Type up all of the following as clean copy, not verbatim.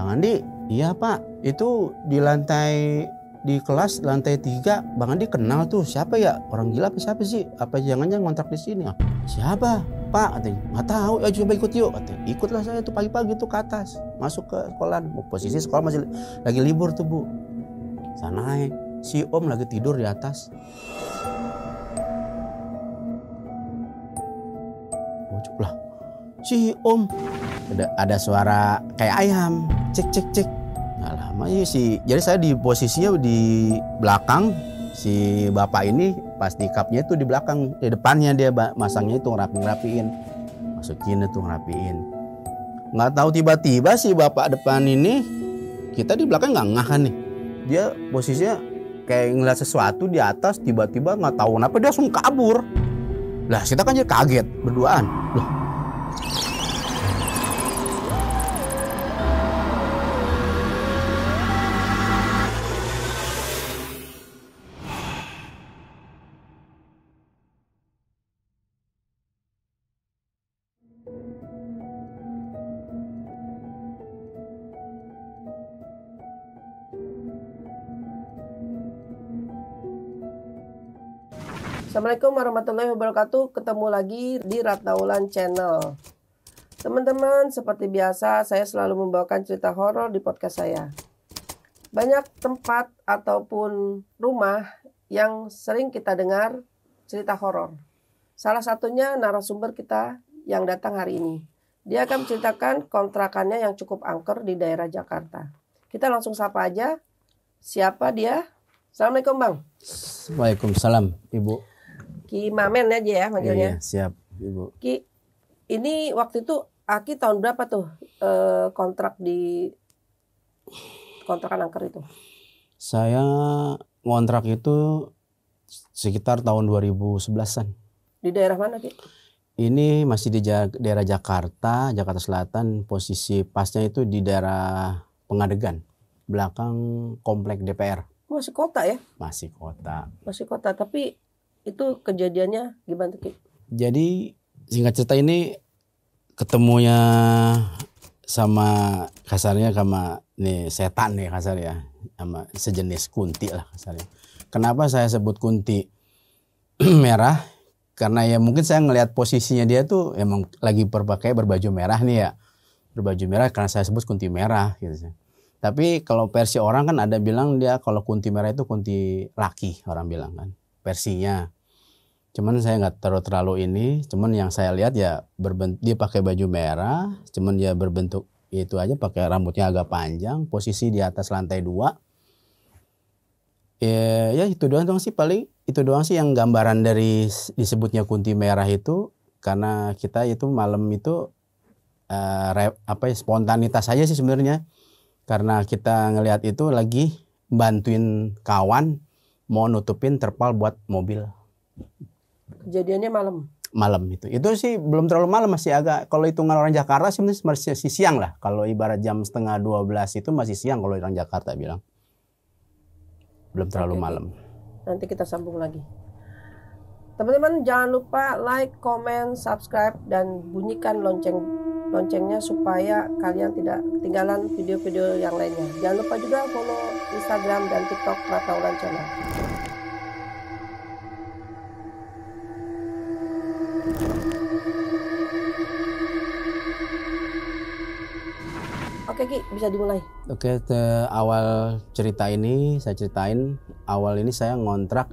Bang Andi, iya Pak, itu di lantai di kelas lantai 3 Bang Andi kenal tuh siapa ya, orang gila apa siapa sih, apa jangan-jangan ngontrak di sini? Siapa Pak? Katanya nggak tahu, ya coba ikut yuk. Katanya ikutlah saya tuh pagi-pagi tuh ke atas masuk ke sekolah. Posisi sekolah masih lagi libur tuh Bu. Sana naik, si Om lagi tidur di atas. Lah, si Om ada suara kayak ayam, cek. Nggak lama sih. Jadi saya di posisinya di belakang, si bapak ini pas nikapnya itu di belakang, di depannya dia masangnya itu ngerapiin, masukin itu ngerapiin. Nggak tahu tiba-tiba si bapak depan ini, kita di belakang nggak ngeh kan nih. Dia posisinya kayak ngeliat sesuatu di atas, tiba-tiba nggak tahu kenapa dia langsung kabur. Lah kita kan jadi kaget berduaan. Loh, Assalamualaikum warahmatullahi wabarakatuh. Ketemu lagi di Ratnaulan Channel. Teman-teman, seperti biasa saya selalu membawakan cerita horor di podcast saya. Banyak tempat ataupun rumah yang sering kita dengar cerita horor. Salah satunya narasumber kita yang datang hari ini. Dia akan menceritakan kontrakannya yang cukup angker di daerah Jakarta. Kita langsung sapa aja. Siapa dia? Assalamualaikum Bang. Waalaikumsalam Ibu. Ki Mamen aja ya manggilnya. Iya, siap Ibu. Ki, ini waktu itu Aki tahun berapa tuh kontrak di kontrakan angker itu? Saya ngontrak itu sekitar tahun 2011-an. Di daerah mana Ki? Ini masih di daerah Jakarta Selatan. Posisi pasnya itu di daerah Pengadegan, belakang komplek DPR. Masih kota ya? Masih kota. Masih kota, tapi itu kejadiannya gimana Ki? Jadi singkat cerita ini ketemunya sama kasarnya sama nih setan nih kasar ya, sama sejenis kunti lah kasarnya. Kenapa saya sebut kunti merah? Karena ya mungkin saya ngelihat posisinya dia tuh emang lagi berpakai berbaju merah nih ya, berbaju merah karena saya sebut kunti merah gitu. Tapi kalau versi orang kan ada bilang dia kalau kunti merah itu kunti laki, orang bilang kan versinya. Cuman saya nggak terlalu ini, cuman yang saya lihat ya dia pakai baju merah, cuman dia berbentuk itu aja, pakai rambutnya agak panjang, posisi di atas lantai 2. Ya itu doang sih, paling itu doang sih yang gambaran dari disebutnya kunti merah itu, karena kita itu malam itu spontanitas aja sih sebenarnya. Karena kita ngelihat itu lagi bantuin kawan mau nutupin terpal buat mobil. Kejadiannya malam? Malam itu. Itu sih belum terlalu malam, masih agak, kalau hitungan orang Jakarta sih masih siang lah. Kalau ibarat jam 11:30 itu masih siang kalau orang Jakarta bilang. Belum terlalu malam. Nanti kita sambung lagi. Teman-teman jangan lupa like, comment, subscribe, dan bunyikan loncengnya supaya kalian tidak ketinggalan video-video yang lainnya. Jangan lupa juga follow Instagram dan TikTok Ratnaulan Channel. Oke Ki, bisa dimulai. Oke, awal cerita ini saya ceritain. Awal ini saya ngontrak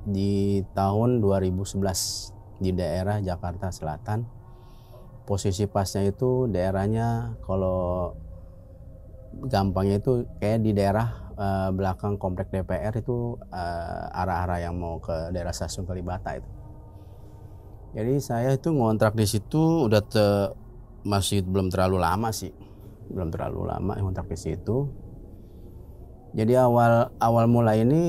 di tahun 2011 di daerah Jakarta Selatan. Posisi pasnya itu daerahnya kalau gampangnya itu kayak di daerah belakang komplek DPR itu, arah-arah yang mau ke daerah stasiun Kalibata itu. Jadi saya itu ngontrak di situ udah masih belum terlalu lama sih. Belum terlalu lama ngontrak di situ. Jadi awal mulai ini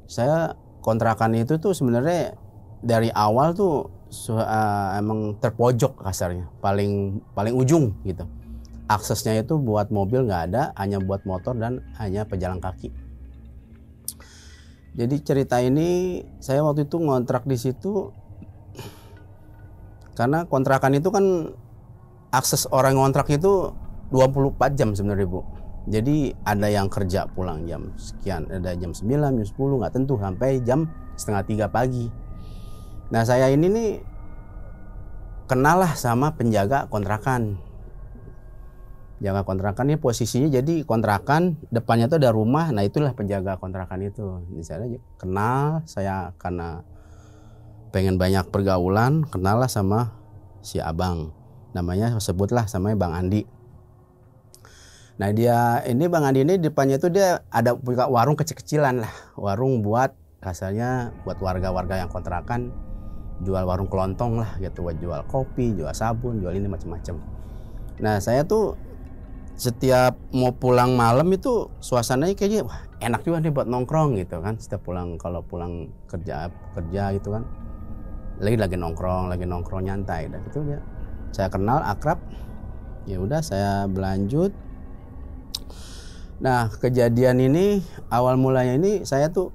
saya kontrakan itu tuh sebenarnya dari awal tuh emang terpojok kasarnya, paling ujung gitu. Aksesnya itu buat mobil nggak ada, hanya buat motor dan hanya pejalan kaki. Jadi cerita ini saya waktu itu ngontrak di situ karena kontrakan itu kan akses orang ngontrak itu 24 jam sebenarnya Bu. Jadi ada yang kerja pulang jam sekian, ada jam 9, jam 10, nggak tentu, sampai jam setengah 3 pagi. Nah saya ini nih kenal lah sama penjaga kontrakan. Penjaga kontrakan ini posisinya jadi kontrakan depannya tuh ada rumah, nah itulah penjaga kontrakan itu. Jadi saya kenal, saya karena pengen banyak pergaulan, kenal lah sama si abang. Namanya sebutlah sama Bang Andi. Nah dia ini Bang Andi ini depannya itu dia ada buka warung kecil-kecilan lah, warung buat kasarnya buat warga-warga yang kontrakan, jual warung kelontong lah gitu, buat jual kopi, jual sabun, jual ini macam-macam. Nah saya tuh setiap mau pulang malam itu suasananya kayaknya wah, enak juga nih buat nongkrong gitu kan. Setiap pulang, kalau pulang kerja gitu kan, lagi nongkrong nyantai, dan gitu dia. Saya kenal akrab, ya udah saya berlanjut. Nah kejadian ini awal mulanya ini saya tuh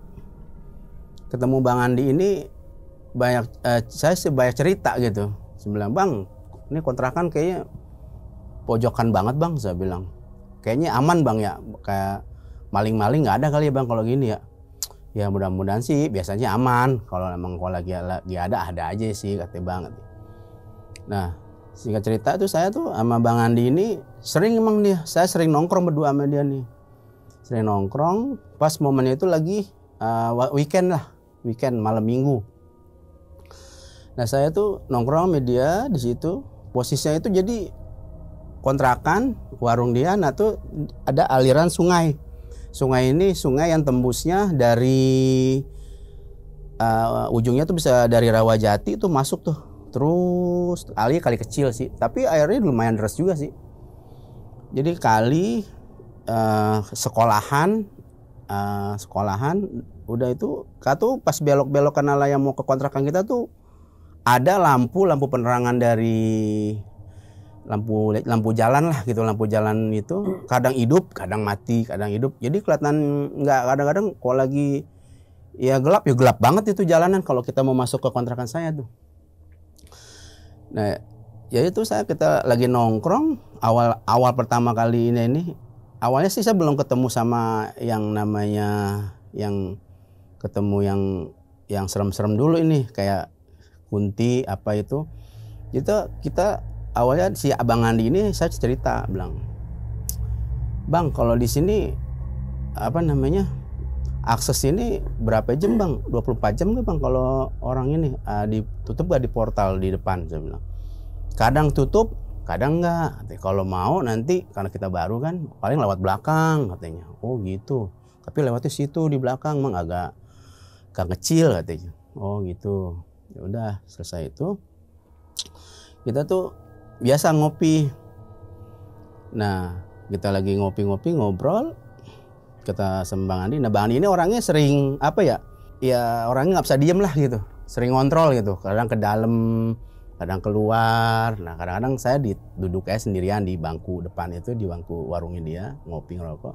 ketemu Bang Andi ini saya banyak cerita gitu. Saya bilang, Bang, ini kontrakan kayaknya pojokan banget Bang, saya bilang. Kayaknya aman Bang ya, kayak maling-maling nggak ada kali ya Bang kalau gini ya. Ya mudah-mudahan sih, biasanya aman. Kalau emang lagi ada aja sih, kata Bang. Nah singkat cerita tuh saya tuh sama Bang Andi ini sering emang saya sering nongkrong berdua sama dia nih. Sering nongkrong pas momennya itu lagi weekend malam minggu. Nah saya tuh nongkrong sama dia di situ, posisinya itu jadi kontrakan warung dia, nah tuh ada aliran sungai. Sungai ini sungai yang tembusnya dari ujungnya tuh bisa dari Rawajati tuh masuk tuh, terus kali kecil sih, tapi airnya lumayan deras juga sih. Jadi kali sekolahan udah itu katu pas belok kanal yang mau ke kontrakan kita tuh ada lampu penerangan dari lampu jalan lah gitu. Lampu jalan itu kadang hidup, kadang mati, kadang hidup. Jadi kelihatan nggak, kadang-kadang kalau lagi ya gelap banget itu jalanan kalau kita mau masuk ke kontrakan saya tuh. Nah, ya itu kita lagi nongkrong awal pertama kali ini. Awalnya sih saya belum ketemu sama yang namanya yang serem-serem dulu ini kayak kunti apa itu. Itu kita awalnya si Abang Andi ini saya cerita bilang, Bang kalau di sini apa namanya akses ini berapa jam Bang? 24 jam nggak Bang kalau orang ini ditutup gak di portal di depan? Saya bilang kadang tutup, kadang enggak. Kalau mau nanti karena kita baru kan paling lewat belakang katanya. Oh gitu. Tapi lewatnya situ di belakang Mang agak kecil katanya. Oh gitu. Ya udah selesai itu kita tuh biasa ngopi. Nah kita lagi ngopi-ngopi ngobrol kita sama Bang Andi. Nah Bang Andi ini orangnya sering apa ya? Ya orangnya nggak bisa diem lah gitu. Sering ngontrol gitu. Kadang ke dalam, kadang keluar. Nah kadang-kadang saya duduk sendirian di bangku depan itu, di bangku warungnya dia ngopi ngerokok.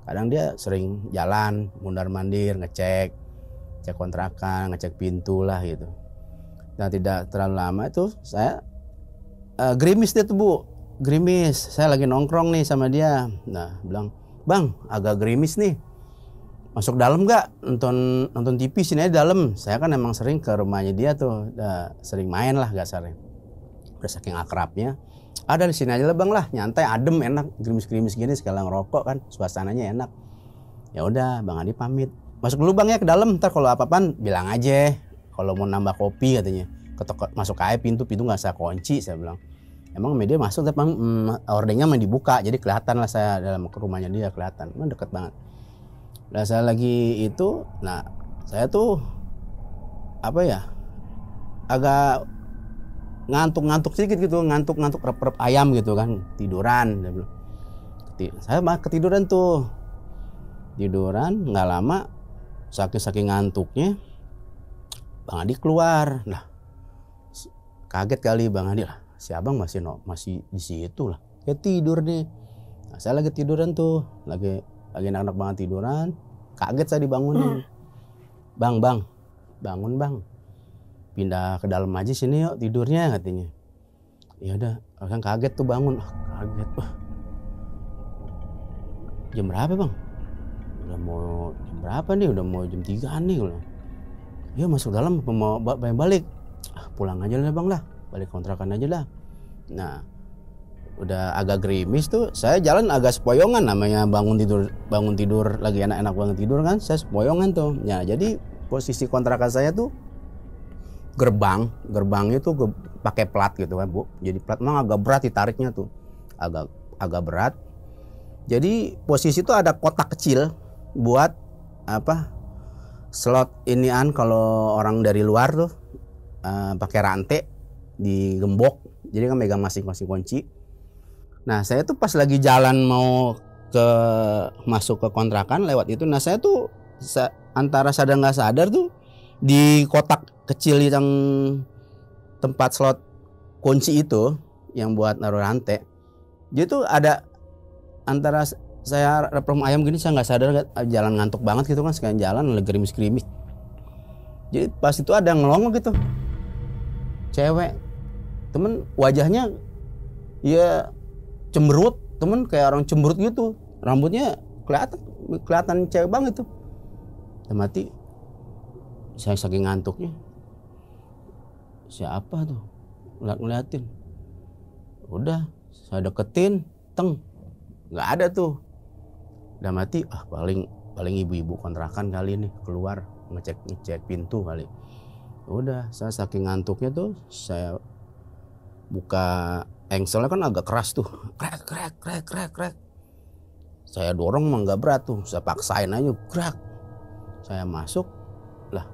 Kadang dia sering jalan mundar-mandir ngecek kontrakan, ngecek pintu lah gitu. Nah tidak terlalu lama itu saya gerimis dia tuh Bu, gerimis. Saya lagi nongkrong nih sama dia. Nah bilang, Bang agak gerimis nih, masuk dalam nggak nonton TV sini aja dalam. Saya kan emang sering ke rumahnya dia tuh, sering main lah gak sering. Udah saking akrabnya, ada di sini aja lah Bang lah, nyantai, adem, enak, gerimis gini sekali ngerokok kan, suasananya enak. Ya udah Bang Andi pamit, masuk dulu Bang ya ke dalam, ntar kalau apa-apaan bilang aja. Kalau mau nambah kopi katanya, masuk aja pintu nggak saya kunci. Saya bilang, emang media masuk tapi ordengnya main dibuka, jadi kelihatan lah saya dalam ke rumahnya dia, kelihatan, emang deket banget. Nah saya lagi itu, nah saya tuh apa ya, agak ngantuk sedikit gitu, ngantuk rep ayam gitu kan, tiduran. Saya mah ketiduran tuh, nggak lama saking ngantuknya Bang Adi keluar. Lah kaget kali Bang Adi, lah si abang masih di situ lah, ya tidur nih. Nah, saya lagi tiduran tuh, lagi enak banget tiduran, kaget saya dibangunin. Bang bangun Bang, pindah ke dalam aja sini yuk tidurnya katanya. Ya udah kan kaget tuh bangun, kaget. jam berapa bang? Udah mau jam berapa nih? Udah mau jam 3 nih. Ya masuk dalam mau balik. Pulang aja lah bang lah, balik kontrakan aja lah. Nah udah agak gerimis tuh, saya jalan agak sepoyongan, namanya bangun tidur lagi enak-enak banget tidur kan, saya sepoyongan tuh. Ya jadi posisi kontrakan saya tuh gerbangnya tuh pakai plat gitu kan bu, jadi plat memang agak berat ditariknya tuh, agak berat. Jadi posisi tuh ada kotak kecil buat apa slot inian kalau orang dari luar tuh pakai rantai digembok, jadi kan megang masing-masing kunci. Nah saya tuh pas lagi jalan mau masuk ke kontrakan lewat itu, nah saya tuh antara sadar nggak sadar tuh di kotak kecil yang tempat slot kunci itu yang buat naruh rantai, dia tuh ada antara saya replem ayam gini, saya nggak sadar jalan ngantuk banget gitu kan, sekalian jalan lagi gerimis. Jadi pas itu ada ngelongok gitu, cewek, temen wajahnya ya cemberut, temen kayak orang cemberut gitu, rambutnya kelihatan cewek banget tuh. Udah mati, saya saking ngantuknya, siapa tuh ngeliatin, udah saya deketin, nggak ada tuh. Udah mati, paling ibu-ibu kontrakan kali ini keluar ngecek pintu kali. Udah saya saking ngantuknya tuh, saya buka engselnya kan agak keras tuh, krek. Saya dorong mah nggak berat tuh, saya paksain aja, gerak. Saya masuk, lah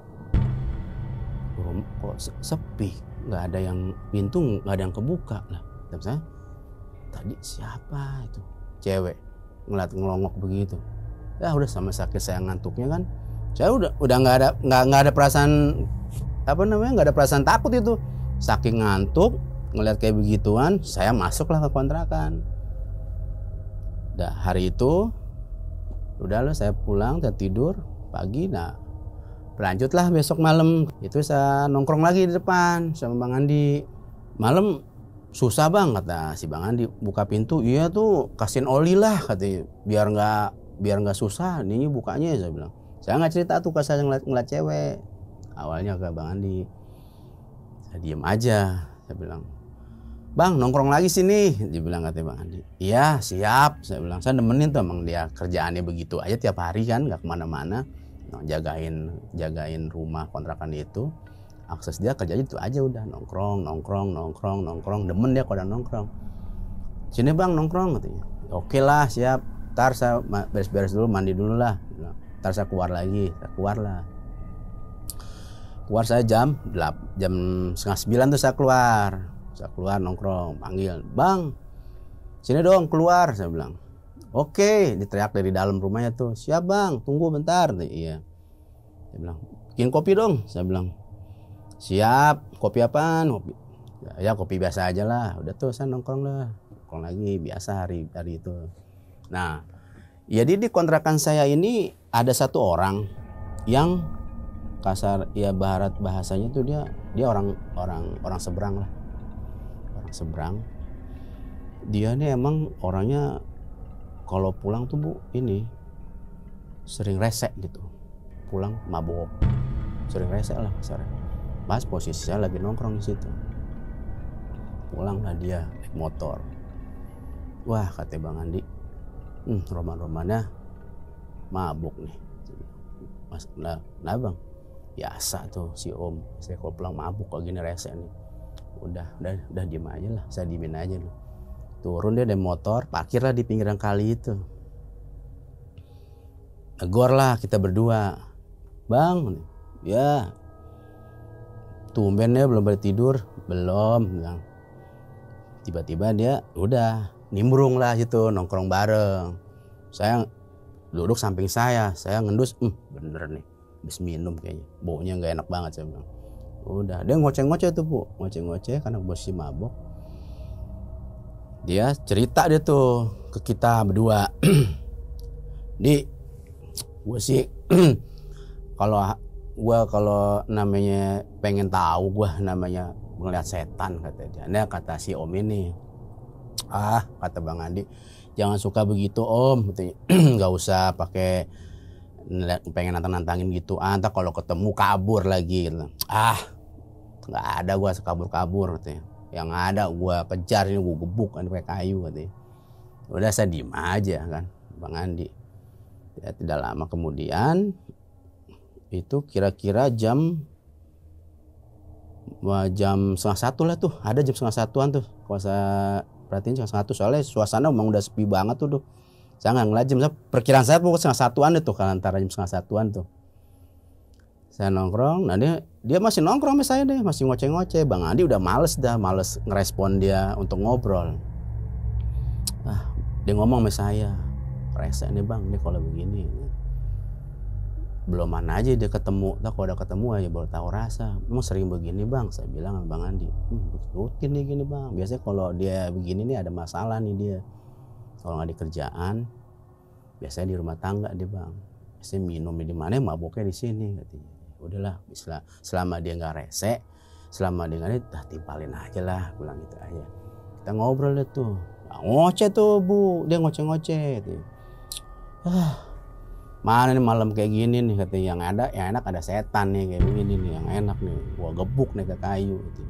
kok sepi, nggak ada yang pintu, nggak ada yang kebuka lah. Dan saya tadi siapa itu, cewek ngeliat ngelongok begitu. Ya udah, sama sakit saya ngantuknya kan, saya udah nggak ada perasaan nggak ada perasaan takut itu, saking ngantuk. Ngeliat kayak begituan, saya masuklah ke kontrakan. Dah hari itu udah loh, saya pulang, saya tidur pagi. Nah berlanjutlah besok malam itu saya nongkrong lagi di depan sama Bang Andi. Malam susah bang, kata si Bang Andi, buka pintu. Iya tuh kasihin oli lah katanya, biar nggak susah ini bukanya. Saya bilang, saya nggak cerita tuh, pas saya ngeliat cewek awalnya ke Bang Andi. Saya diem aja, saya bilang, bang nongkrong lagi sini, dia bilang, katanya Bang Andi. Iya siap, saya bilang, saya nemenin tuh, emang dia kerjaannya begitu aja tiap hari kan, nggak kemana-mana, jagain rumah kontrakan itu. Akses dia kerjanya itu aja, udah nongkrong, demen dia kalau nongkrong. Sini bang nongkrong, katanya. Oke lah siap, ntar saya beres-beres dulu, mandi dulu lah, ntar saya keluar lagi. Keluar saya jam 8:30 tuh saya keluar nongkrong, panggil, bang sini dong keluar, saya bilang. Oke, diteriak dari dalam rumahnya tuh, siap bang, tunggu bentar. Iya, saya bilang, bikin kopi dong, saya bilang. Siap, kopi apaan? Ya kopi biasa aja lah. Udah tuh saya nongkrong lagi biasa hari itu. Nah jadi di kontrakan saya ini ada satu orang yang kasar ya, bahasanya tuh dia orang seberang lah. Seberang, dia nih emang orangnya kalau pulang tuh bu ini sering resek gitu, pulang mabok, sering resek lah kasarnya. Pas posisi saya lagi nongkrong di situ, pulang lah dia naik motor. Wah kata Bang Andi, roman-romannya mabuk nih. Mas, nah bang, biasa tuh si om, saya kalau pulang mabuk kok gini resek nih. Udah diem aja lah, saya diemin aja loh. Turun dia dari motor, parkirlah di pinggiran kali itu. Negor lah kita berdua, bang, ya tumben ya belum balik tidur, belum, bilang. Tiba-tiba dia udah nimbrung lah gitu, nongkrong bareng. Saya duduk samping saya ngendus, bener nih, habis minum kayaknya, baunya nggak enak banget, saya bilang. Udah dia ngoceh-ngoceh tuh bu, karena posisi mabok. Dia cerita dia tuh ke kita berdua, di gue sih kalau namanya pengen tahu, gue namanya ngeliat setan, kata dia. Nah kata si om ini, Ah, kata Bang Andi, jangan suka begitu Om, katanya. Nggak usah pakai pengen nantang-nantangin gitu. Ntar kalau ketemu kabur lagi gitu. Ah, nggak ada gua kabur-kabur katanya. Yang ada gua kejar ini, gua gebuk kan pakai kayu katanya. Udah saya diem aja kan Bang Andi. Ya, tidak lama kemudian itu kira-kira jam 1:30 lah tuh, ada jam 1:30 tuh. Kalau saya perhatiin 1:30 soalnya suasana memang udah sepi banget tuh. Saya nggak ngeliat jam, perkiraan saya pokoknya 1:30-an tuh, kalau antara jam 1:30-an tuh. Saya nongkrong, nah dia masih nongkrong sama saya deh, masih ngoceh-ngoceh. Bang Andi udah males ngerespon dia untuk ngobrol. Dia ngomong sama saya, rese nih Bang, ini kalau begini. Belum mana aja dia ketemu, kalau udah ketemu aja baru tahu rasa. Emang sering begini Bang, saya bilang sama Bang Andi. Rutin nih gini Bang, biasanya kalau dia begini nih ada masalah nih dia. Kalau nggak di kerjaan, biasanya di rumah tangga dia Bang. Biasanya minum di mana, mabuknya di sini katanya. Udahlah, selama dia nggak rese, selama dia nggak timpalin aja lah, bilang gitu aja. Kita ngobrol deh tuh, ngoceh tuh Bu, dia ngoceh-ngoceh. Mana nih malam kayak gini nih katanya, yang enak ada setan nih kayak begini nih, yang enak nih gua gebuk nih ke kayu gitu.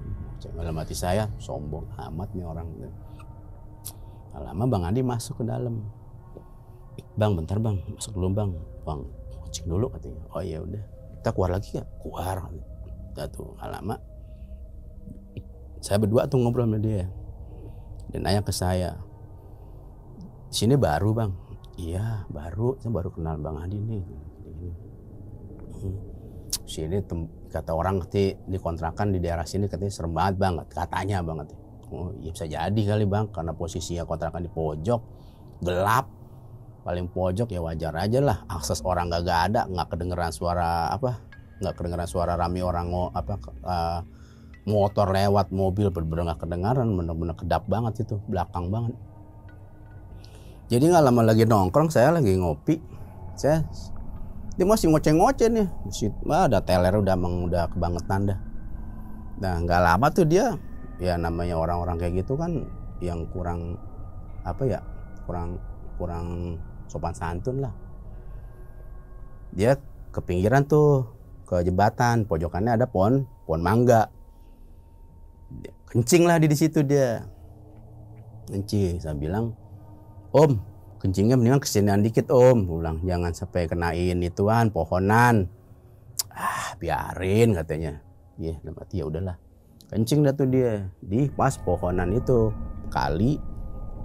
Dalam hati saya, sombong amat nih orang gitu. Lama Bang Andi masuk ke dalam. Bang, bentar Bang, masuk dulu Bang. Bang, cek dulu katanya. Oh iya udah. Kita keluar lagi ya? Keluar. Udah tuh, lama. Saya berdua tuh ngobrol sama dia. Dan nanya ke saya. Di sini baru Bang. Iya baru, saya baru kenal Bang Andi nih. Sini kata orang di kontrakan di daerah sini katanya serem banget Bang, katanya banget. Oh iya bisa jadi kali Bang, karena posisinya kontrakan di pojok, gelap, paling pojok ya wajar aja lah. Akses orang gak ada, nggak kedengeran suara rame orang motor lewat, mobil bener-bener nggak kedengaran, bener-bener kedap banget itu, belakang banget. Jadi nggak lama lagi nongkrong, saya lagi ngopi, dia masih ngoceh-ngoceh nih, ada teler udah kebangetan dah. Nah nggak lama tuh dia, ya namanya orang-orang kayak gitu kan, yang kurang sopan santun lah. Dia ke pinggiran tuh, ke jembatan, pojokannya ada pohon mangga. Kencing lah di situ dia. Kencing, saya bilang, Om, kencingnya mendingan kesinian dikit Om, ulang jangan sampai kenain ituan pohonan. Biarin katanya. Iya, ya udahlah. Kencing dah tuh dia di pas pohonan itu, kali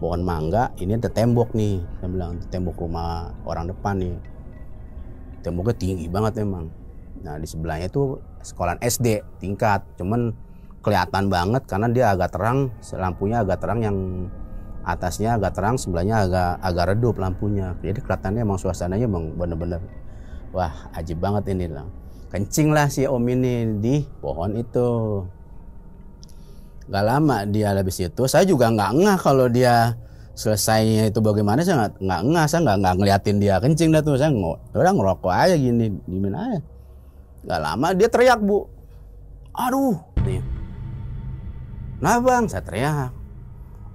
pohon mangga ini ada tembok nih. Saya bilang tembok rumah orang depan nih. Temboknya tinggi banget memang. Nah, di sebelahnya itu sekolahan SD tingkat, cuman kelihatan banget karena dia agak terang, lampunya agak terang, yang atasnya agak terang, sebelahnya agak redup lampunya. Jadi kelihatannya emang suasananya emang bener-bener wah ajib banget ini lah. Kencing lah si Om ini di pohon itu. Gak lama dia habis itu, saya juga nggak ngeh kalau dia selesainya itu bagaimana. Saya nggak ngeh, saya nggak ngeliatin dia kencing dah tuh. Saya udah ngerokok aja gini, dimin aja. Gak lama dia teriak Bu, aduh nih. Nah Bang, saya teriak,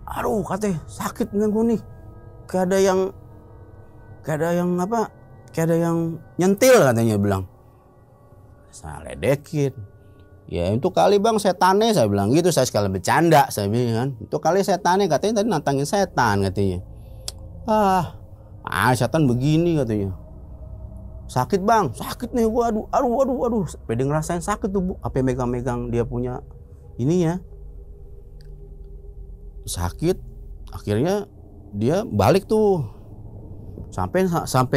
aduh katanya sakit nih gue nih, kayak ada yang nyentil katanya bilang. Saya ledekin, ya itu kali Bang setannya, saya bilang gitu. Saya sekali bercanda, saya bilang kan, itu kali setannya, katanya tadi nantangin setan katanya. Setan begini katanya. Sakit Bang, sakit nih gua, aduh. Pede ngerasain sakit tuh Bu, apa megang-megang dia punya ini ya. Sakit, akhirnya dia balik tuh, sampai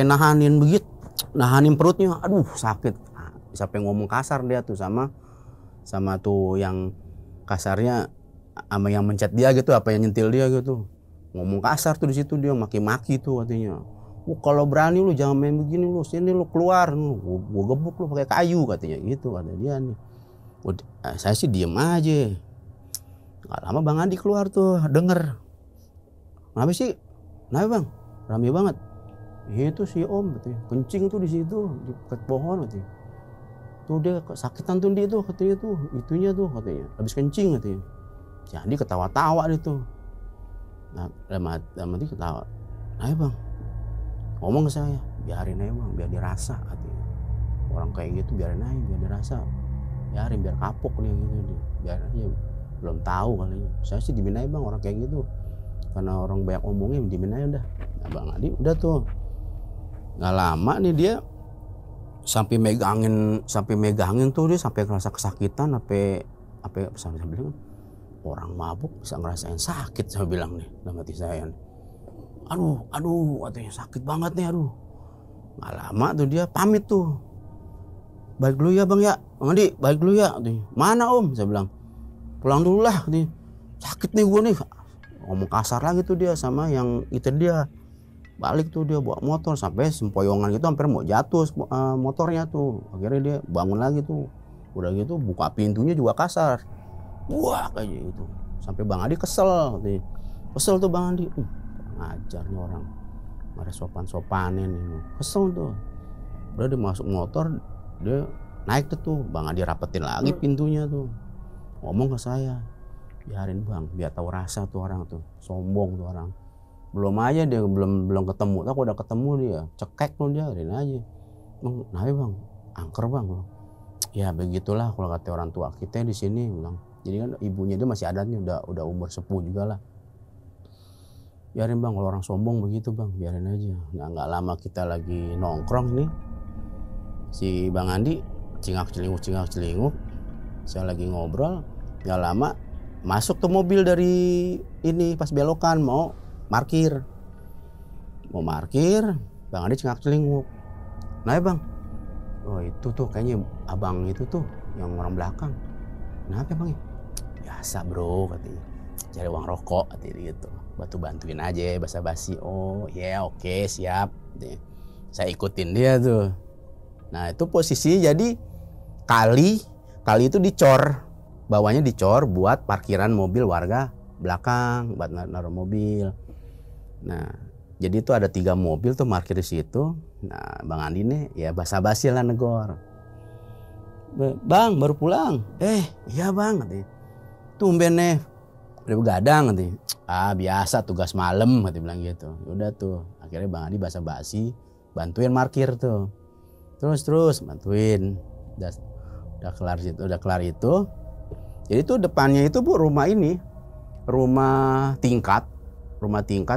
nahanin perutnya, aduh sakit, sampai ngomong kasar dia tuh sama tuh yang kasarnya, sama yang mencet dia gitu, apa yang nyentil dia gitu, ngomong kasar tuh di situ, dia maki-maki tuh katanya. Kalau berani lu jangan main begini lu, sini lu keluar, gua gebuk lu pakai kayu katanya gitu, kata dia nih. Saya sih diem aja. Gak lama Bang Andi keluar tuh, denger. Kenapa sih? Kenapa Bang? Rame banget. Itu si Om katanya, kencing tuh di situ, di dekat pohon katanya. Tuh dia kesakitan tuh dia tuh katanya tuh, itunya tuh katanya, habis kencing katanya. Jadi ketawa-tawa dia tuh. Nah, dalam hati ketawa. Ayo bang, ngomong ke saya, biarin aja bang, biar dirasa katanya. Orang kayak gitu biarin aja, biar dirasa, biar kapok nih gitu, biar aja. Belum tahu kali ya. Saya sih dimin aja bang orang kayak gitu, karena orang banyak omongnya dimin aja udah. Nah, Bang Adi udah tuh, nggak lama nih dia sampai megangin tuh, dia sampai ngerasa kesakitan, sampai saya bilang orang mabuk bisa ngerasain sakit, saya bilang nih dalam hati saya. Aduh katanya sakit banget nih, aduh. Nggak lama tuh dia pamit tuh, balik dulu ya bang ya, Bang Adi balik dulu ya. Mana om, saya bilang pulang dulu lah nih, sakit nih gue nih. Ngomong kasar lagi tuh dia sama yang itu dia. Balik tuh dia bawa motor sampai sempoyongan gitu, hampir mau jatuh motornya tuh. Akhirnya dia bangun lagi tuh, udah gitu buka pintunya juga kasar, wah kayak gitu. Sampai Bang Adi kesel tuh Bang Adi, ngajar nih orang, nggak ada sopan-sopanin nih, kesel tuh. Udah dia masuk motor, dia naik tuh Bang Adi rapetin lagi pintunya tuh, ngomong ke saya, biarin bang, biar tahu rasa tuh orang tuh, sombong tuh orang. Belum aja dia belum ketemu, aku udah ketemu dia, cekek tuh dia, biarin aja. Bang, nah bang, angker bang. Ya begitulah kalau kata orang tua kita di sini, bilang. Jadi kan ibunya dia masih ada nih, udah umur sepuh juga lah. Biarin bang, kalau orang sombong begitu bang, biarin aja. Nah nggak lama kita lagi nongkrong nih, si Bang Andi cingak celinguk, saya lagi ngobrol, nggak lama masuk tuh mobil dari ini pas belokan mau parkir, Bang Andi cingak celinguk. Nah ya bang, oh itu tuh kayaknya abang itu tuh yang orang belakang. Kenapa bang? Biasa bro katanya, cari uang rokok katanya gitu. Bantuin aja basa-basi. Oh ya oke, siap. Saya ikutin dia tuh. Nah itu posisinya jadi kali itu dicor, bawahnya dicor buat parkiran mobil warga belakang, buat naruh mobil. Nah jadi itu ada 3 mobil tuh parkir di situ. Nah Bang Andi nih ya basa-basi lah negor. Bang baru pulang. Iya bang katanya. Tumben nih udah begadang katanya. Biasa tugas malam katanya bilang gitu. Udah tuh akhirnya Bang Andi basa-basi bantuin parkir tuh. Terus bantuin. Udah kelar itu. Jadi tuh depannya itu Bu rumah tingkat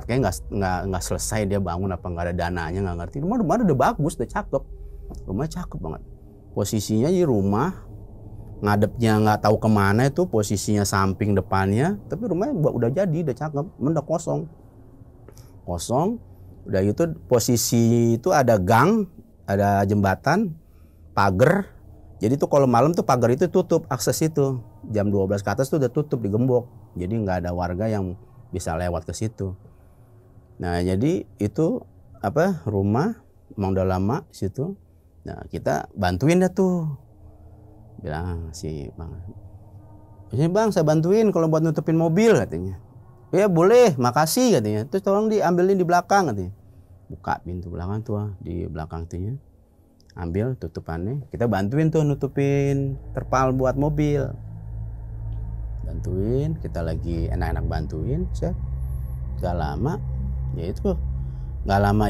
kayak nggak selesai dia bangun, apa nggak ada dananya nggak ngerti. Rumah udah bagus, udah cakep, rumah cakep banget. Posisinya di rumah ngadepnya nggak tahu kemana, itu posisinya samping depannya, tapi rumahnya udah jadi, udah cakep, udah kosong. Udah itu posisi itu ada gang, ada jembatan, pagar. Jadi tuh kalau malam tuh pagar itu tutup, akses itu jam 12 ke atas tuh udah tutup, digembok. Jadi nggak ada warga yang bisa lewat ke situ. Nah jadi itu rumah emang udah lama situ. Nah kita bantuin dah tuh, bilang si bang, ini bang saya bantuin kalau buat nutupin mobil katanya. Ya boleh, makasih katanya. Terus tolong diambilin di belakang katanya. Buka pintu belakang tuh, di belakang tuh, ambil tutupannya. Kita bantuin tuh nutupin terpal buat mobil. Bantuin, kita lagi enak-enak bantuin. Gak lama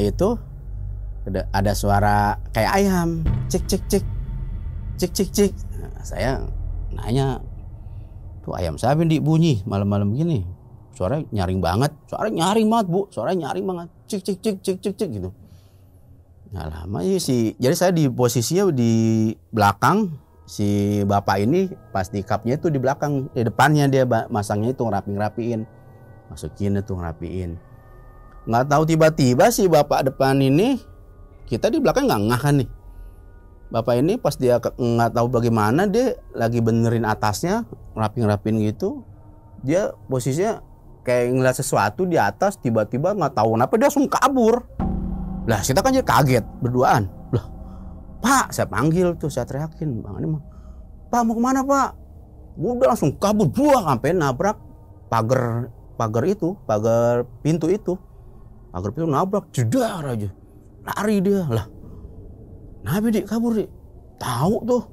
itu ada suara kayak ayam, cik. Nah, saya nanya, tuh ayam siapa yang bunyi malam-malam gini? Suaranya nyaring banget Bu, suaranya nyaring banget, cik gitu. Nggak lama jadi saya di posisinya di belakang. Si bapak ini pas di cupnya itu di belakang, di depannya dia masangnya itu ngerapiin, masukin itu ngerapiin. Nggak tahu tiba-tiba si bapak depan ini, kita di belakang nggak ngah kan nih. Bapak ini pas dia nggak tahu bagaimana, dia lagi benerin atasnya, ngerapiin gitu. Dia posisinya kayak ngeliat sesuatu di atas, tiba-tiba nggak tahu kenapa dia langsung kabur. Lah kita kan jadi kaget berduaan. Lah Pak, saya panggil tuh, saya teriakin, Bang ini mah, Pak mau kemana Pak? Udah langsung kabur, buah sampai nabrak pagar pintu itu. Pagar pintu nabrak, jedar aja, lari dia. Lah, kenapa Dik kabur Dik? Tahu tuh,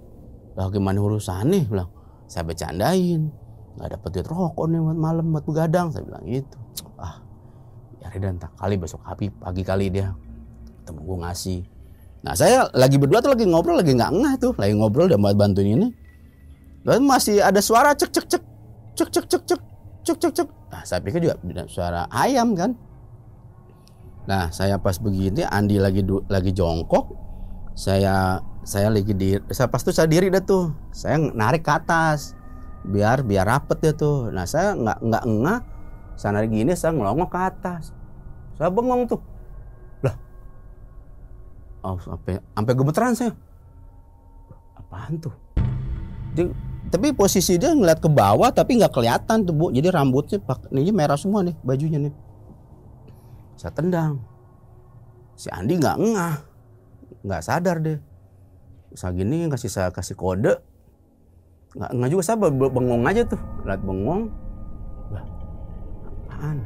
lah gimana urusannya? Bilang, saya bercandain, nggak dapet duit rokok nih buat malam buat begadang, saya bilang gitu. Ya Reda, entah kali besok pagi kali dia ketemu gue ngasih. Nah saya lagi berdua tuh lagi ngobrol, lagi nggak ngeh tuh, lagi ngobrol dan bantuin ini. Dan masih ada suara cek cek cek cek cek cek cek cek cek cek. Nah saya pikir juga suara ayam kan. Nah saya pas begini, Andi lagi jongkok, saya pas tuh saya diri dah tuh, saya narik ke atas biar rapet dia tuh. Nah saya nggak ngeh, saya narik gini, saya ngelongok ke atas, saya bengong tuh, lah, sampai gemeteran saya, apaan tuh? Tapi posisi dia ngeliat ke bawah tapi nggak kelihatan tuh Bu, jadi rambutnya ini merah semua nih, bajunya nih. Saya tendang, si Andi nggak ngeh, nggak sadar deh. Saya gini saya kasih kode, nggak juga, saya bengong aja tuh, lihat bengong, wah apaan?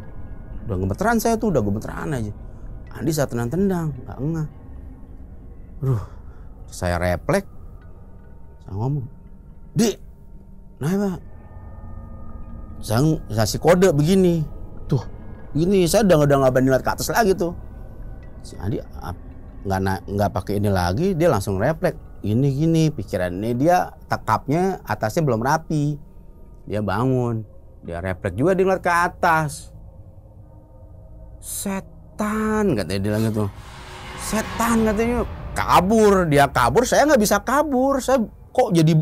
Udah gemeteran saya tuh, udah gemeteran aja. Andi saya tendang, nggak ngeh. Saya refleks, saya ngomong, Di, nah Pak, saya kasih kode begini, tuh, gini, saya udah nggak berani lihat ke atas lagi tuh. Si Andi nggak pakai ini lagi, dia langsung refleks. Gini pikirannya, dia tekapnya atasnya belum rapi, dia bangun, dia refleks juga, dia ngeliat ke atas. Setan katanya, dia gitu, setan katanya, dia kabur, saya nggak bisa kabur, saya kok jadi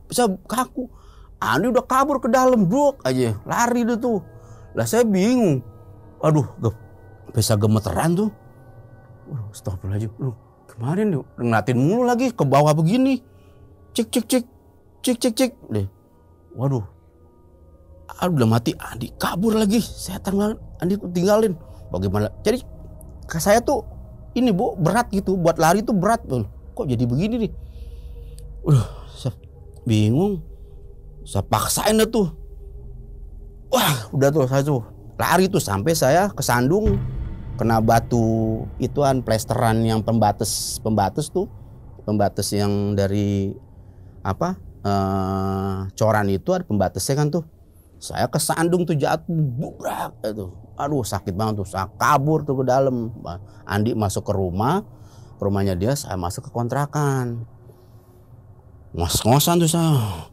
bisa kaku. Andi udah kabur ke dalam, blok aja lari dia tuh. Lah saya bingung, aduh bisa gemeteran tuh. Astagfirullahaladzim, kemarin ngeliatin mulu lagi ke bawah begini, cek deh. Waduh, udah mati, Andi kabur lagi, setan banget, Andi tinggalin. Bagaimana? Jadi saya tuh ini Bu, berat gitu, buat lari tuh berat. Kok jadi begini nih? Saya bingung, saya paksain dah tuh. Wah, udah tuh saya tuh lari tuh sampai saya kesandung, kena batu ituan plesteran yang pembatas tuh, pembatas yang dari coran itu ada pembatasnya kan tuh. Saya kesandung tuh, jatuh bubrak itu. Aduh sakit banget tuh, saya kabur tuh ke dalam. Andi masuk ke rumahnya dia, saya masuk ke kontrakan. Ngos-ngosan tuh saya.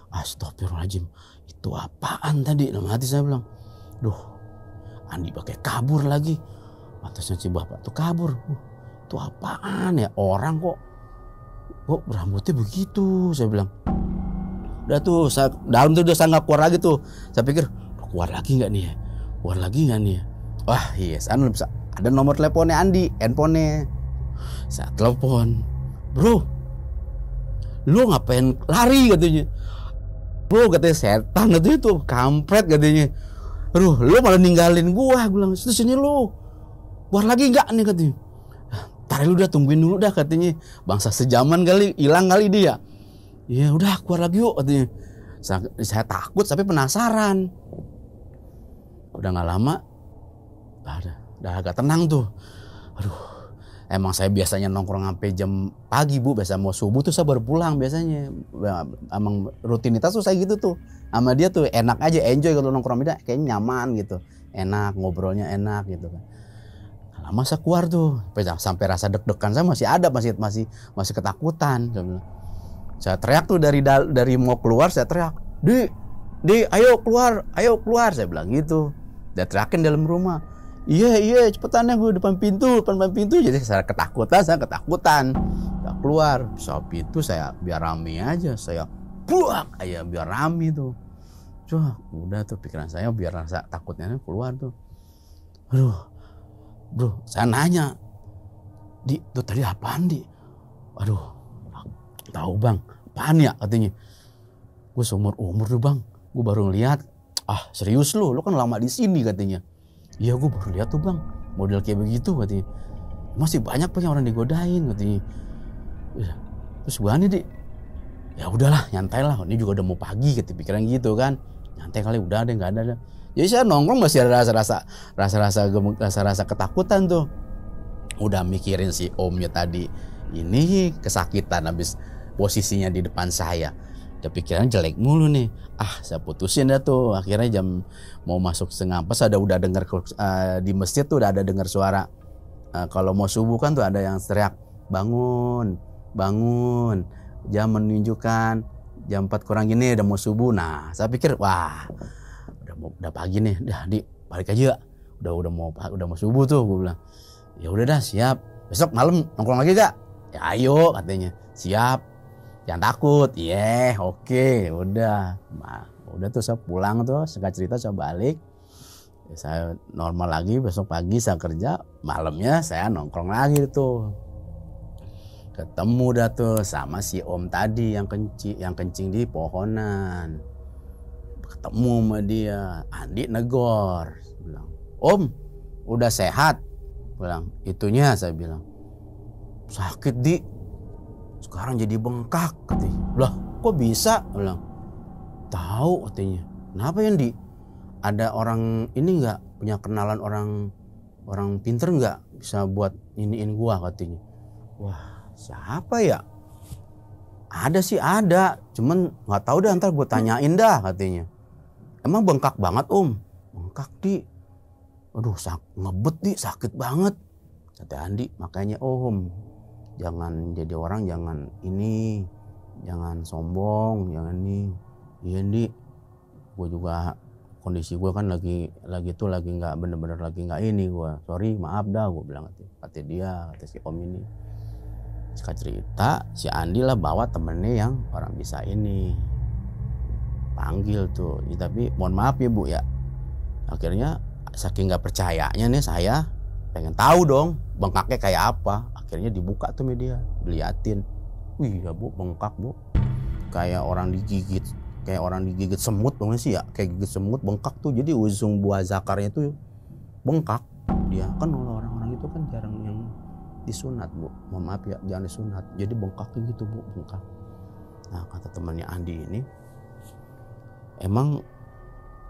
Astagfirullahaladzim, itu apaan tadi? Dalam hati saya bilang, duh, Andi pakai kabur lagi. Atasnya si bapak tuh kabur. Itu apaan ya, orang kok rambutnya begitu, saya bilang. Udah tuh, saya dalam tuh udah saya nggak keluar lagi tuh. Saya pikir, keluar lagi nggak nih ya? Wah iya, saya bisa. Ada nomor teleponnya Andi, handphonenya. Saya telepon, bro, lu ngapain lari katanya? Bro katanya, setan katanya tuh, kampret katanya. Aduh, lu malah ninggalin gua bilang, sini lu, keluar lagi nggak nih katanya. Tar lu udah tungguin dulu dah katanya, bangsa sejaman kali, hilang kali dia. Ya udah keluar lagi yuk katanya. Saya takut tapi penasaran. Udah nggak lama, udah agak tenang tuh. Aduh, emang saya biasanya nongkrong sampai jam pagi Bu, biasa mau subuh tuh saya baru pulang biasanya. Emang rutinitas tuh saya gitu tuh. Sama dia tuh enak aja, enjoy kalau nongkrong beda, kayaknya nyaman gitu, enak, ngobrolnya enak gitu kan. Lama saya keluar tuh, sampai rasa deg-degan saya masih ada, masih ketakutan. Saya teriak tuh dari mau keluar, saya teriak, di ayo keluar saya bilang gitu. Dia teriakin dalam rumah, iya cepetan ya gue depan pintu. Jadi saya ketakutan, saya keluar, soal pintu saya biar rame aja, saya buak aja biar rame tuh. Udah tuh pikiran saya biar rasa takutnya keluar tuh. Aduh, bro, saya nanya, Di, tuh tadi apaan Di? Aduh, tahu bang, apaan ya katanya. Gue seumur tuh bang, gue baru ngeliat. Ah serius lu kan lama di sini katanya. Iya gue baru lihat tuh bang, model kayak begitu katanya. Masih banyak punya orang digodain katanya. Terus gue nih Di, ya udahlah nyantai lah, ini juga udah mau pagi gitu, pikiran gitu kan. Nyantai kali, udah deh, nggak ada. Jadi saya nongkrong masih ada rasa ketakutan tuh. Udah mikirin si omnya tadi ini kesakitan habis posisinya di depan saya. Udah pikiran jelek mulu nih. Saya putusin dah tuh. Akhirnya jam mau masuk 7:30 udah dengar di masjid tuh udah ada dengar suara. Kalau mau subuh kan tuh ada yang teriak, bangun, bangun. Jam menunjukkan jam 4 kurang gini udah mau subuh. Nah, saya pikir wah, udah pagi nih, di balik aja. Udah mau subuh tuh, gue bilang. Ya udah dah, siap. Besok malam nongkrong lagi gak? Ya ayo katanya. Siap. Jangan takut. Oke. Udah. Nah, udah tuh saya pulang tuh, singkat cerita saya balik. Saya normal lagi, besok pagi saya kerja, malamnya saya nongkrong lagi tuh. Ketemu dah tuh sama si om tadi yang kencing di pohonan. Ketemu sama dia, Andi negor, bilang, "Om, udah sehat?" Bilang, "Itunya," saya bilang, "sakit di, sekarang jadi bengkak," katanya. "Lah, kok bisa?" Bilang, "Tahu," katanya. "Kenapa ya, Di? Ada orang ini nggak, punya kenalan orang pinter nggak bisa buat iniin gua," katanya. Wah, siapa ya? Ada sih ada, cuman nggak tahu dah, ntar gue tanyain dah, katanya. "Emang bengkak banget, Om?" "Bengkak, Di. Aduh, ngebet, Di, sakit banget." Kata Andi, "Makanya Om, jangan jadi orang, jangan ini, jangan sombong, jangan ini." "Iya, Di, gue juga kondisi gue kan lagi nggak bener-bener lagi nggak ini gue. Sorry, maaf dah," gue bilang. Kata dia, kata si om ini. Singkat cerita, si Andi lah bawa temennya yang orang bisa ini. Panggil tuh, ya, tapi mohon maaf ya Bu ya. Akhirnya saking nggak percayanya nih, saya pengen tahu dong bengkaknya kayak apa. Akhirnya dibuka tuh media, diliatin. Wih ya Bu, bengkak Bu. Kayak orang digigit semut dong sih ya. Kayak gigit semut bengkak tuh. Jadi ujung buah zakarnya tuh bengkak. Dia kan orang-orang itu kan jarang yang disunat Bu, mohon maaf ya, jangan disunat. Jadi bengkaknya gitu Bu, bengkak. Nah, kata temannya Andi ini, "Emang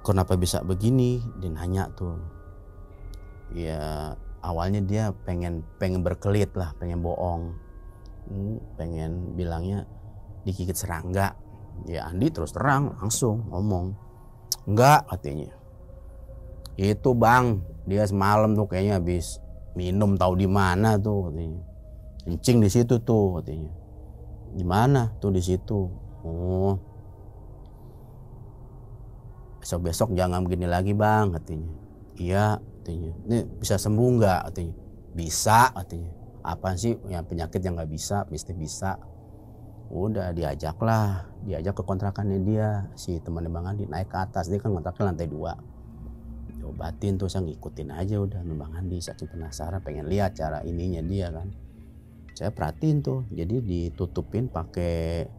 kenapa bisa begini?" Dia nanya tuh. Ya awalnya dia pengen berkelit lah, pengen bohong, pengen bilangnya digigit serangga. Ya Andi terus terang langsung ngomong, "Enggak," katanya. "Itu Bang, dia semalam tuh kayaknya habis minum tahu di mana tuh," katanya. "Kencing di situ tuh," katanya. "Di mana?" "Tuh di situ." "Oh, besok jangan begini lagi Bang," katanya. "Iya," katanya. "Ini bisa sembuh nggak?" katanya. "Bisa," katanya. "Apa sih yang penyakit yang nggak bisa?" "Mesti bisa." Udah diajak ke kontrakannya dia, si temannya Bang Andi, naik ke atas. Dia kan kontraknya lantai 2. Obatin tuh, saya ngikutin aja udah Bang Andi, saking penasaran pengen lihat cara ininya dia kan. Saya perhatiin tuh, jadi ditutupin pakai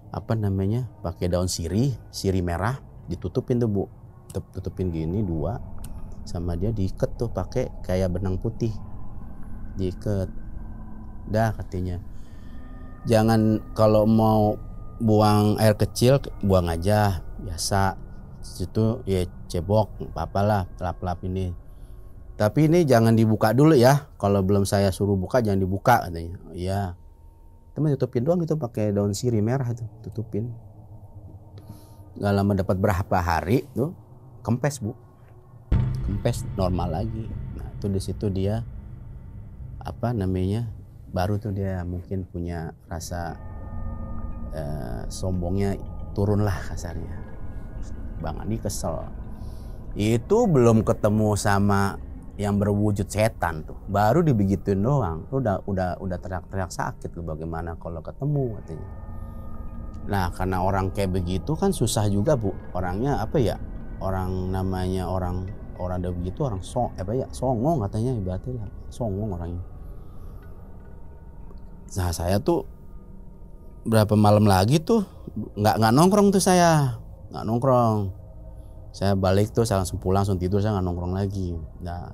pakai daun sirih merah, ditutupin tuh Bu, tutupin gini 2, sama dia diikat tuh pakai kayak benang putih, diikat. Dah katanya, jangan kalau mau buang air kecil buang aja biasa, situ ya cebok apalah, lap-lap ini. Tapi ini jangan dibuka dulu ya. Kalau belum saya suruh buka jangan dibuka, katanya. Iya. Teman tutupin doang gitu pakai daun sirih merah itu, tutupin. Gak lama dapat berapa hari tuh kempes Bu. Kempes normal lagi. Nah, itu di situ dia baru tuh dia mungkin punya rasa sombongnya turun lah kasarnya. Bang Andi kesel. Itu belum ketemu sama yang berwujud setan tuh, baru dibegituin doang. Udah teriak-teriak sakit lu, bagaimana kalau ketemu, katanya. Nah, karena orang kayak begitu kan susah juga Bu. Orangnya orang namanya orang udah begitu, orang songong katanya, ibaratnya songong orangnya. Nah, saya tuh berapa malam lagi tuh nggak nongkrong tuh, saya nggak nongkrong. Saya balik tuh, saya langsung pulang, langsung tidur, saya nggak nongkrong lagi. Nah,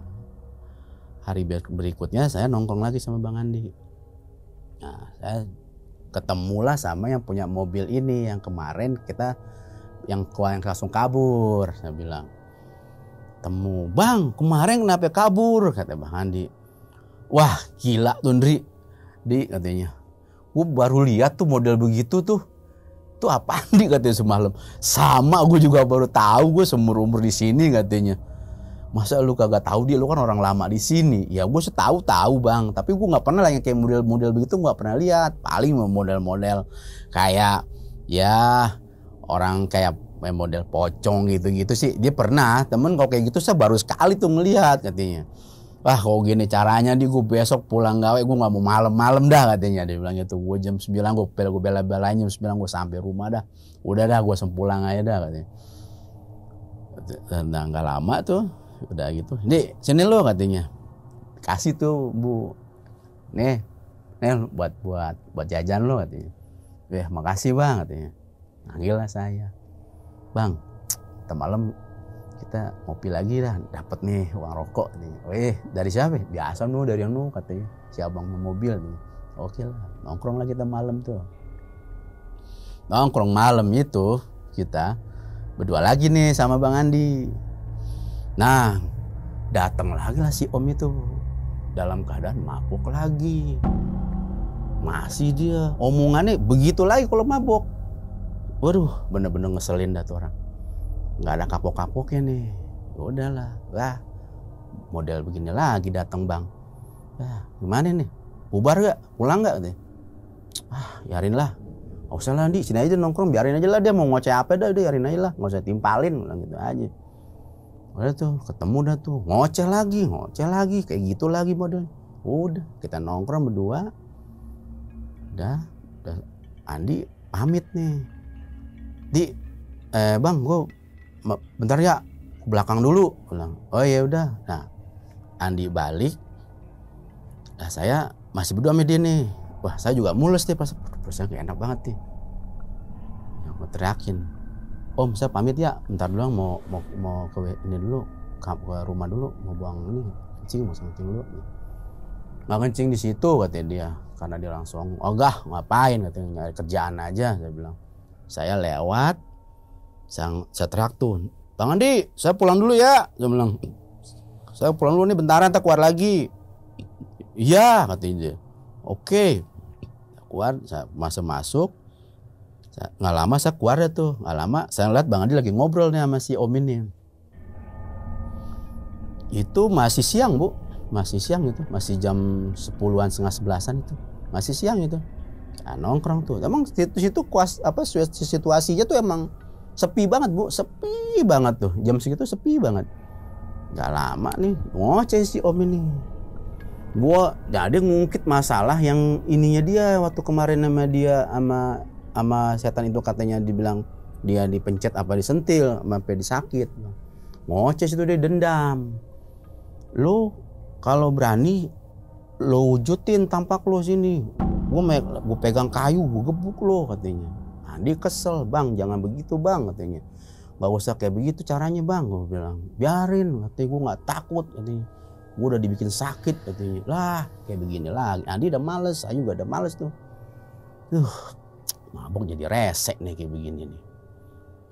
hari berikutnya saya nongkrong lagi sama Bang Andi. Nah, saya ketemulah sama yang punya mobil ini, yang kemarin yang langsung kabur. Saya bilang, "Temu Bang, kemarin kenapa kabur?" kata Bang Andi. "Wah gila tuh Di," katanya. "Gue baru lihat tuh model begitu tuh Tuh apaan Di katanya semalam. Sama gue juga baru tahu, gue seumur umur di sini katanya. Masa lu kagak tahu Di, lu kan orang lama di sini. Ya gue tahu bang, tapi gue nggak pernah lah yang kayak model-model begitu, nggak pernah lihat. Paling model-model kayak ya orang kayak model pocong gitu-gitu sih dia pernah. Temen kalau kayak gitu saya baru sekali tuh ngelihat katanya. Wah kalau gini caranya Di, gue besok pulang gawe gue nggak mau malam-malam dah katanya. Dia bilang gitu. Gue jam 9 gue bela-belain jam 9 gue sampai rumah dah. Udah dah gue sempulang aja dah katanya. Nah nggak lama tuh udah gitu. Di sini lo katanya. Kasih tuh Bu. Nih buat jajan lo katanya. Makasih bang katanya. Panggil lah saya. Bang, malam kita ngopi lagi dah, dapat nih uang rokok nih. Dari siapa? Biasa dari yang katanya. Si abang mobil nih. Oke lah, nongkrong lah kita malam tuh. Nongkrong malam itu kita berdua lagi nih sama Bang Andi. Nah, datang lagi lah si Om itu dalam keadaan mabuk lagi. Masih dia omongannya begitu lagi kalau mabuk. Waduh, bener-bener ngeselin dah tuh orang. Nggak ada kapok-kapoknya nih. Udahlah, model begini lagi datang bang. Gimana nih? Bubar gak? Pulang gak? Biarin lah. Nggak usah lah Di, sini aja nongkrong, biarin aja lah dia mau ngoceh apa dah, biarin aja lah, nggak usah timpalin, bilang gitu aja. Udah tuh, ketemu dah tuh, ngoceh lagi, kayak gitu lagi model. Udah, kita nongkrong berdua. Udah Andi pamit nih. Di, bang, gue bentar ya, ke belakang dulu, bilang. Oh ya udah. Nah, Andi balik. Nah, saya masih berdua sama dia nih. Wah, saya juga mules deh pas gak enak banget nih. Yang gue teriakin, Om saya pamit ya, bentar doang mau ke ini dulu, ke rumah dulu, mau buang ini kencing, mau kencing dulu. Nggak kencing di situ katanya dia, karena dia langsung, oh enggak ngapain katanya, nyari kerjaan aja. Saya bilang, saya lewat, saya teriak tuh, Bang Andi, saya pulang dulu ya. Dia bilang, saya pulang dulu nih, bentaran tak keluar lagi. Iya katanya dia. Oke, keluar, saya masuk, nggak lama saya keluar ya tuh, nggak lama saya lihat Bang Andi lagi ngobrol nih sama si Om ini. Itu masih siang Bu, masih siang itu, masih jam 10-an setengah 11-an itu, masih siang itu. Nah, nongkrong tuh, emang situ situasinya tuh emang sepi banget Bu, sepi banget tuh, jam segitu sepi banget. Nggak lama nih ngoceh si Om ini. Gua jadi ngungkit masalah yang ininya dia waktu kemarin sama dia sama setan itu, katanya dibilang dia dipencet apa disentil sampai disakit. Ngoceh itu dia dendam. Lo kalau berani lo wujudin tampak lo sini. Gue pegang kayu, gue gebuk lo katanya. Nah, dia kesel, Bang jangan begitu Bang katanya. Gak usah kayak begitu caranya Bang, gue bilang. Biarin katanya, gue gak takut katanya. Gue udah dibikin sakit katanya. Lah kayak begini lagi. Andi udah males, saya juga udah males tuh. Mabok jadi resek nih kayak begini nih.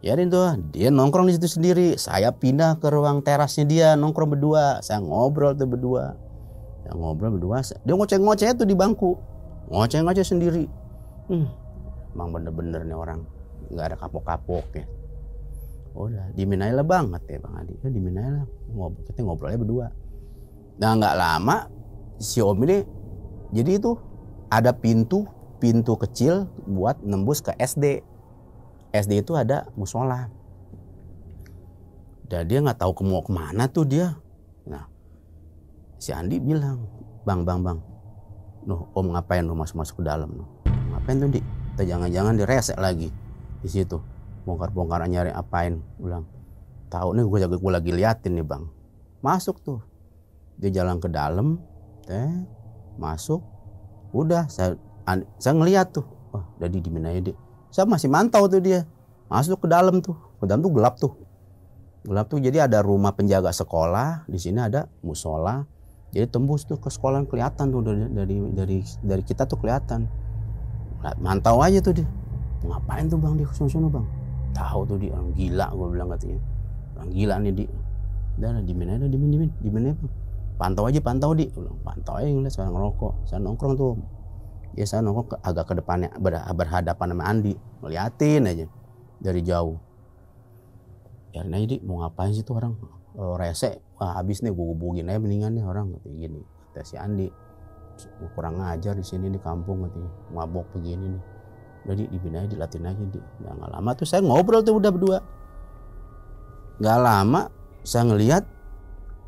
Biarin tuh, dia nongkrong di situ sendiri. Saya pindah ke ruang terasnya dia, nongkrong berdua. Saya ngobrol tuh berdua. Dia ngoceh-ngoceh tuh di bangku. Ngoceh-ngoceh sendiri. Emang bener-bener nih orang nggak ada kapok-kapoknya. Udah, dimin aja lah Bang, katanya Bang Adi. Ya dimin aja lah. Kita ngobrolnya berdua. Nah nggak lama si Om ini jadi itu ada pintu kecil buat nembus ke SD. SD itu ada musola. Dan dia nggak tahu mau kemana tuh dia. Nah si Andi bilang, Bang, Nuh Om ngapain lu masuk ke dalam? Nuh ngapain tuh Di? Kita jangan diresek lagi di situ. Bongkar-bongkaran nyari apain? Bilang, tahu nih gue lagi liatin nih Bang. Masuk tuh. Dia jalan ke dalam, masuk, udah saya ngeliat tuh, wah udah dimin aja deh. Saya masih mantau tuh dia, masuk ke dalam tuh gelap tuh, jadi ada rumah penjaga sekolah, di sini ada musola, jadi tembus tuh ke sekolah kelihatan tuh dari kita tuh kelihatan, mantau aja tuh dia, ngapain tuh Bang di sono Bang? Tahu tuh dia orang gila, gue bilang katanya, orang gila nih dia, udah dimin aja Bang. Pantau Di, pantau aja ngeliat saya ngerokok, saya nongkrong tuh Ya saya nongkrong agak ke depannya, berhadapan sama Andi, ngeliatin aja dari jauh. Ya aja Di, mau ngapain sih tuh orang rese, wah habis nih gue gebukin aja mendingan nih orang kayak gini, kata si Andi. Kurang ngajar di sini di kampung katanya, mabok begini nih. Udah dibina aja, dilatin aja Di. Nah, nggak lama tuh saya ngobrol tuh udah berdua. Nggak lama saya ngelihat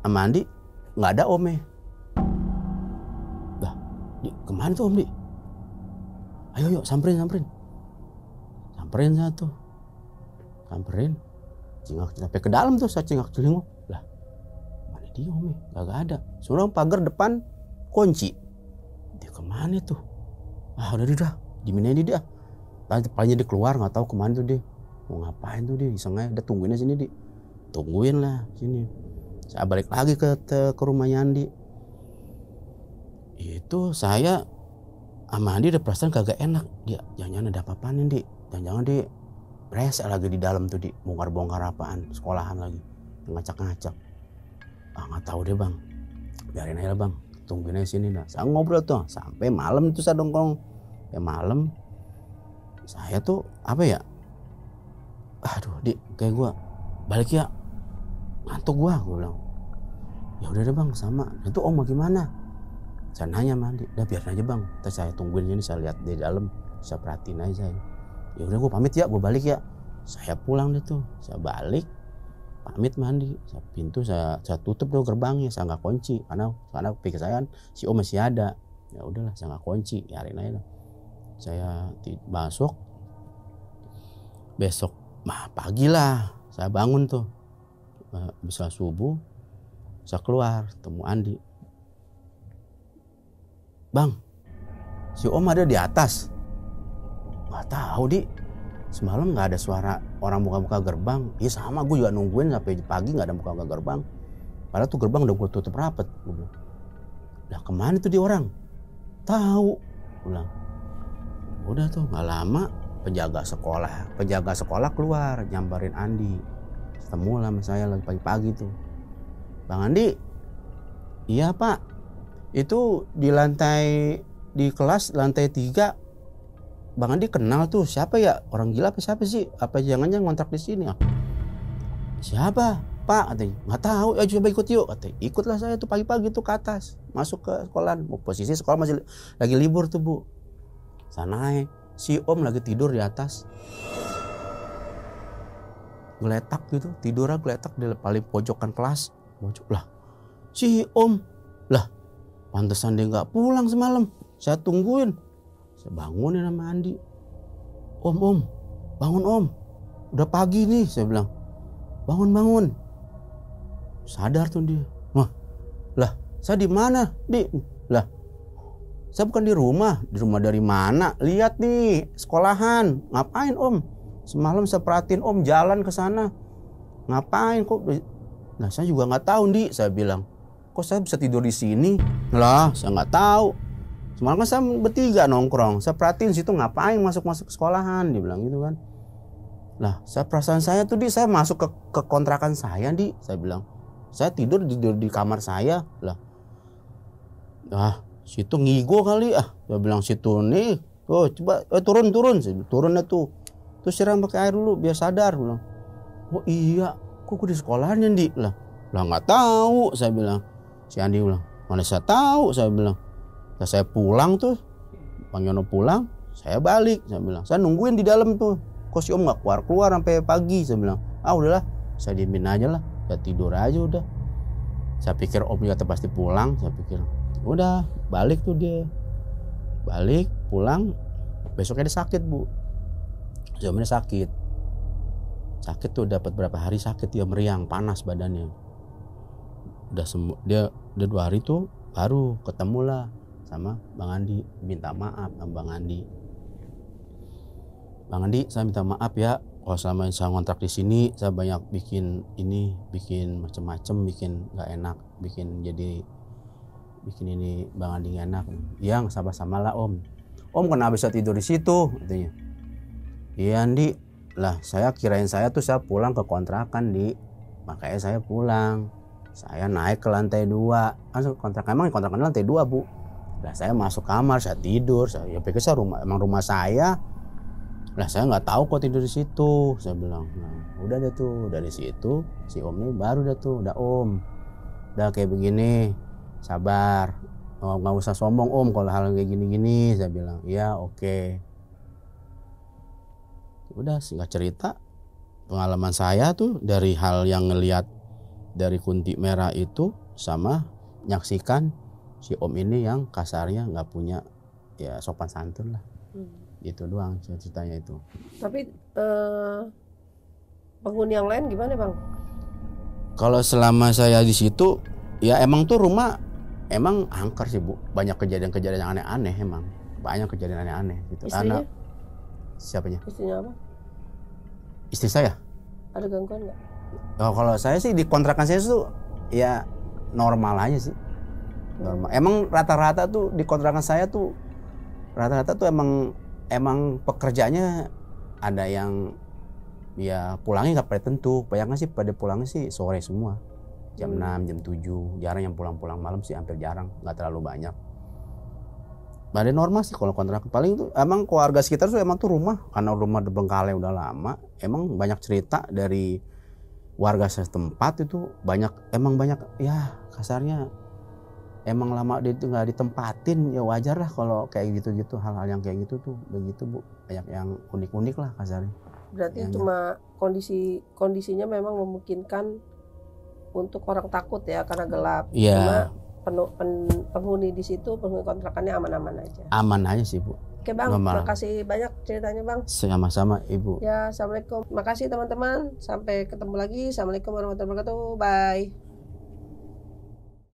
sama Andi nggak ada Om. Dah, Di kemana tuh Om Di? Ayo yuk samperin saya tuh. Samperin, cingak sampai ke dalam tuh, saya cingak celinguk. Lah, mana dia Om? Gak ada. Suruh pagar depan kunci. Dia kemana tuh? Ah udah diminain dia. Palingnya dia keluar, nggak tahu kemana tuh dia. Mau ngapain tuh dia? Iseng aja, udah tungguin aja sini Di. Tungguin lah sini. Saya balik lagi ke rumahnya Andi. Itu saya sama Andi udah perasaan kagak enak. Dia jangan-jangan ada apa-apaan nih Di. Jangan-jangan dia rese lagi di dalam tuh Di. Bongkar-bongkar apaan, sekolahan lagi. Ngacak-ngacak. Ah nggak tahu deh Bang. Biarin aja Bang. Tungguin aja sini dah. Saya ngobrol tuh sampai malam itu saya nongkrong. Ya malam saya tuh apa ya? Aduh Di, kayak gua balik ya. Ngantuk gua bilang. Ya udah deh Bang, sama. Itu Om gimana? Saya nanya sama Andi. Udah biarin aja Bang. Terus saya tungguin sini, saya lihat di dalam, saya perhatiin aja saya. Ya udah gua pamit ya, gua balik ya. Saya pulang deh tuh. Saya balik. Pamit mandi, saya pintu saya tutup dong gerbangnya, saya nggak kunci karena pikir saya kan si Om masih ada. Ya udahlah, saya nggak kunci, biarin aja. Saya masuk, besok pagi lah saya bangun tuh, bisa subuh, saya keluar temu Andi. Bang, si Om ada di atas. Nggak tahu Di. Semalam nggak ada suara orang buka-buka gerbang. Iya sama, gue juga nungguin sampai pagi nggak ada buka-buka gerbang. Padahal tuh gerbang udah gue tutup rapet. Gue bilang, lah kemana tuh dia orang? Tahu, bilang. Udah tuh nggak lama penjaga sekolah keluar nyamperin Andi. Ketemu lah sama saya lagi pagi-pagi tuh. Bang Andi, iya Pak. Itu di kelas lantai 3. Bang Andi kenal tuh siapa ya, orang gila apa siapa sih, apa jangan-jangan ngontrak di sini? Siapa Pak? Katanya nggak tahu. Ya coba ikut yuk, katanya. Ikutlah saya tuh pagi-pagi tuh ke atas, masuk ke sekolah. Posisi sekolah masih lagi libur tuh Bu. Saya naik, si Om lagi tidur di atas, geletak gitu, tidurnya geletak di paling pojokan kelas. Lah si Om, lah pantesan dia nggak pulang semalam, saya tungguin. Saya bangunin sama Andi. Om, bangun Om. Udah pagi nih, saya bilang. Bangun. Sadar tuh dia. Wah, lah saya di mana? Lah, saya bukan di rumah. Di rumah dari mana? Lihat nih, sekolahan. Ngapain Om? Semalam saya perhatiin Om jalan ke sana. Ngapain kok? Nah saya juga nggak tahu Di, saya bilang. Kok saya bisa tidur di sini? Lah, saya nggak tahu. Semalam kan saya bertiga nongkrong, saya perhatiin situ ngapain masuk ke sekolahan, dia bilang gitu kan. Lah, perasaan saya tuh Di, saya masuk ke kontrakan saya Di, saya bilang. Saya tidur di kamar saya. Lah, situ ngigo kali saya bilang situ nih. Oh coba turun, turunnya tuh. Terus siram pakai air dulu biar sadar, bilang. Oh iya, kok gue di sekolahannya Di? Lah nggak tahu, saya bilang. Si Andi bilang, mana saya tahu, saya bilang. Saya pulang tuh, Bang Yono pulang, saya balik, saya bilang. Saya nungguin di dalam tuh, kok si Om nggak keluar sampai pagi, saya bilang. Udahlah, saya diemin aja lah, saya tidur aja udah. Saya pikir Om juga pasti pulang, saya pikir. Udah, balik tuh dia, pulang, besoknya dia sakit Bu. Zamannya sakit tuh dapat berapa hari sakit, dia meriang, panas badannya. Udah sembuh, dia 2 hari tuh baru ketemu lah sama Bang Andi, minta maaf sama Bang Andi. Bang Andi, saya minta maaf ya, kalau selama saya ngontrak di sini saya banyak bikin macem-macem, bikin nggak enak, bikin ini Bang Andi nggak enak. Yang sama-sama lah Om kenapa bisa tidur di situ, katanya. Iya Andi, lah saya kirain saya pulang ke kontrakan Di, makanya saya pulang. Saya naik ke lantai 2, kan kontrakan lantai 2 Bu. Lah saya masuk kamar, saya tidur, saya pikir emang rumah saya. Lah saya nggak tahu kok tidur di situ, saya bilang. Nah, udah deh tuh dari situ si om ini baru dah tuh, udah om, udah kayak begini, sabar, nggak usah sombong om kalau hal kayak gini-gini, saya bilang. Iya oke. Udah singkat cerita pengalaman saya tuh dari hal yang ngelihat dari kunti merah itu sama nyaksikan si om ini yang kasarnya nggak punya ya sopan santun lah. Itu doang ceritanya itu. Tapi penghuni yang lain gimana bang? Kalau selama saya di situ ya emang tuh rumah emang angker sih Bu, banyak kejadian-kejadian yang aneh-aneh, emang banyak kejadian aneh-aneh gitu. Istrinya? Siapanya? Istrinya apa? Istri saya. Ada gangguan nggak? Oh, kalau saya sih di kontrakan saya tuh ya normal aja sih. Normal. Emang rata-rata tuh di kontrakan saya tuh rata-rata tuh emang pekerjaannya ada yang ya pulangnya nggak pada tentu. Kebanyakan sih pada pulangnya sih sore semua. Jam 6, jam 7. Jarang yang pulang-pulang malam sih, hampir jarang, nggak terlalu banyak. Pada normal sih kalau kontrak. Paling tuh emang keluarga sekitar tuh emang tuh rumah, karena rumah Bengkalai udah lama, emang banyak cerita dari warga setempat itu banyak ya kasarnya emang lama itu nggak ditempatin, ya wajar lah kalau kayak gitu-gitu, hal-hal yang kayak gitu tuh begitu Bu, banyak yang unik-unik lah kasarnya. Berarti cuma kondisinya memang memungkinkan untuk orang takut ya karena gelap. Iya. Cuma penghuni di situ, penghuni kontrakannya aman-aman aja. Aman aja sih Bu. Oke Bang, makasih banyak ceritanya Bang. Sama-sama Ibu. Ya, assalamualaikum. Makasih teman-teman. Sampai ketemu lagi. Assalamualaikum warahmatullahi wabarakatuh. Bye.